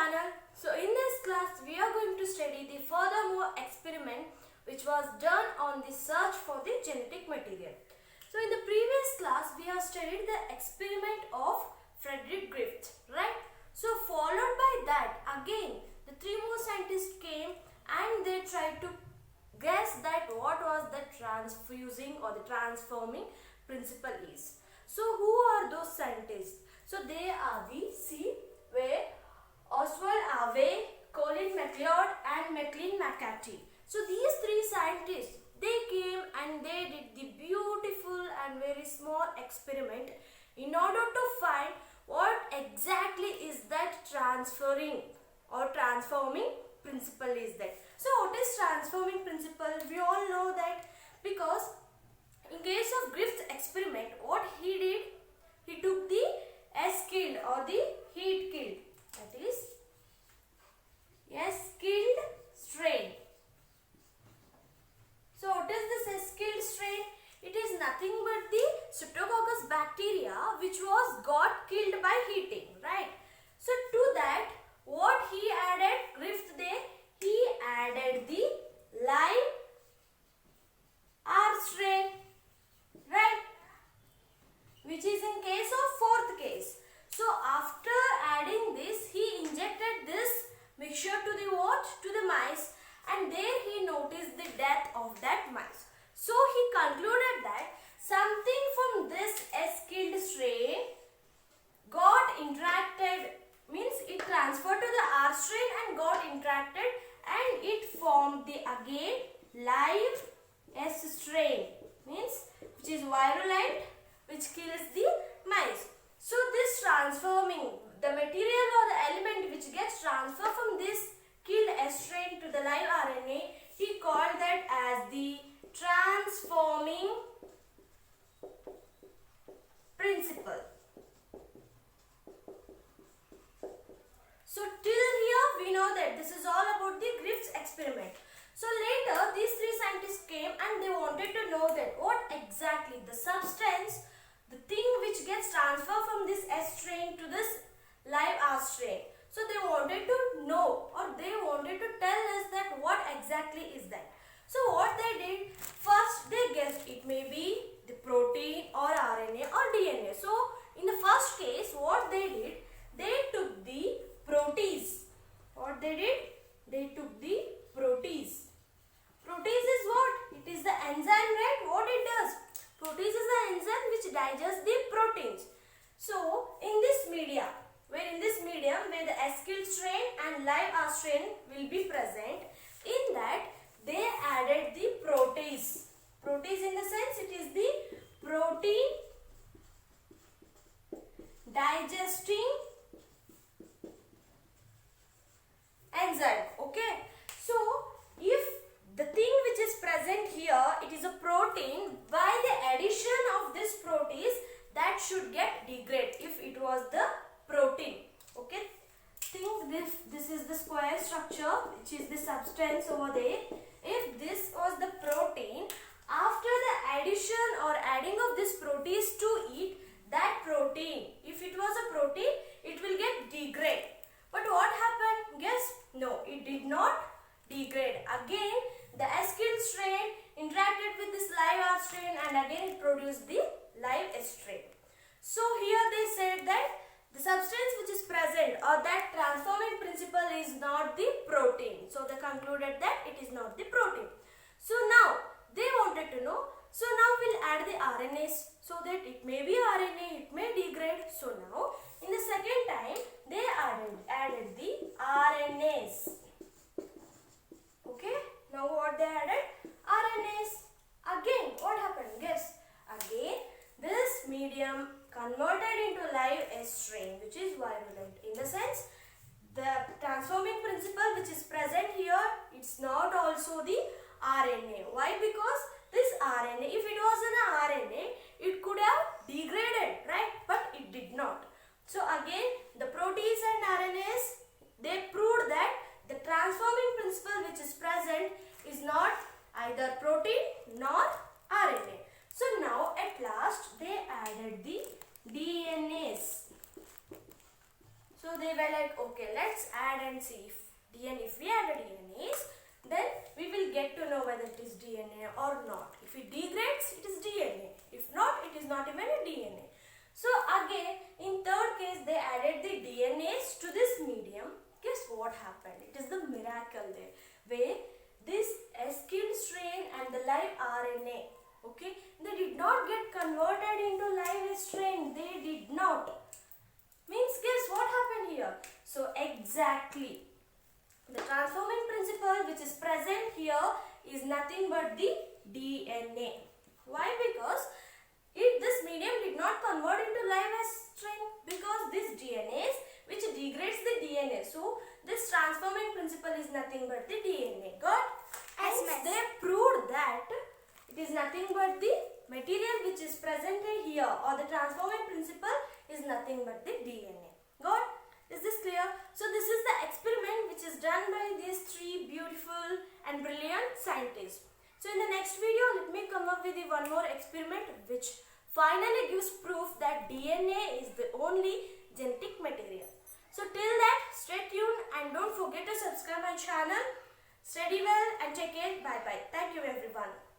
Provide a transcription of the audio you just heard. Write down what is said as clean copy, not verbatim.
channel. So in this class we are going to study the furthermore experiment which was done on the search for the genetic material. So in the previous class we have studied the experiment of Frederick Griffith, right? So followed by that again the three more scientists came and they tried to guess that what was the transfusing or the transforming principle is. So who are those scientists? So they are the where Oswald Avey, Colin MacLeod and Maclean McCarthy. So these three scientists, they came and they did the beautiful and very small experiment in order to find what exactly is that transferring or transforming principle is that. So what is transforming principle? We all know that because in case of Griffith's experiment, what he did, he took the S-killed or the heat-killed, that is S-killed strain. So what is this S-killed strain? It is nothing but the Streptococcus bacteria which was got killed by heating, right? So to that, what he added, Griffith there, he added the live R strain, right? Which is in case of fourth case. So after adding this, he injected this mixture to the what? To the mice, and there he noticed the death of that mice. So he concluded that something from this S-killed strain got interacted, means it transferred to the R strain and got interacted and it formed the again live S strain, means which is virulent, which kills the mice. So this transforming, the material or the element which gets transferred from this killed S strain to the live RNA, he called that as the transforming principle. So till here we know that this is all about the Griffith's experiment. So later these three scientists came and they wanted to know that what exactly the substance, the thing which gets transferred from this S strain to this live R strain. So they wanted to know or they wanted to tell us that what exactly is that. So what they did, first they guessed it may be the protein or RNA or DNA. So in the first case what they did, they took the protease. What they did? They took the protease. Protease is what? It is the enzyme, right? What it does? Protease is the enzyme which digests the proteins. So in this medium where the S-killed strain and live R strain will be present, in that they added the protease. Protease in the sense it is the protein digesting enzyme. Okay. So if the thing which is present here, it is a protein, by the addition of this protease, that should get degrade if it was the protein. Okay. Think this is the square structure which is the substance over there. If this was the protein, after the addition or adding of this protease to it, that protein, if it was a protein, it will get degrade. But what happened? Guess? No, it did not degrade. Again, the S-killed strain interacted with this live R strain and again it produced the live S strain. So here they said that the substance which is present or that transforming principle is not the protein. So they concluded that it is not the protein. So now they wanted to know. So now we'll add the RNAs so that it may be RNA, it may degrade. So now in the second time they added the RNAs. Okay. Now what they added? RNAs. Again what happened? Guess. Again this medium converted into live S strain which is virulent. In the sense the transforming principle which is present here, it's not also the RNA. Why? Because this RNA, if it was an RNA, it could have degraded, right? But it did not. So again the proteins and RNAs, they proved that the transforming principle which is present is not either protein nor RNA. So now at last they added the DNAs. So So they were like, okay, let's add and see if we add a DNAs, then we will get to know whether it is DNA or not. If it degrades, it is DNA. If not, it is not even a DNA. So again, in third case, they added the DNAs to this medium. Guess what happened? It is the miracle there, where this killed strain and the live RNA, okay, they did not get converted into live strain. They did not. Means guess what happened here? So exactly, the transforming principle which is present here is nothing but the DNA. Why? Because this medium did not convert into live strain, because this DNAs which degrades the DNA. So this transforming principle is nothing but the DNA. Got? And they proved that it is nothing but the material which is present here, or the transforming principle is nothing but the DNA. Got? Is this clear? So this is the experiment which is done by these three beautiful and brilliant scientists. So in the next video, let me come up with one more experiment which finally gives proof that DNA is the only genetic material. So till that, stay tuned and don't forget to subscribe my channel. Study well and take care. Bye bye. Thank you everyone.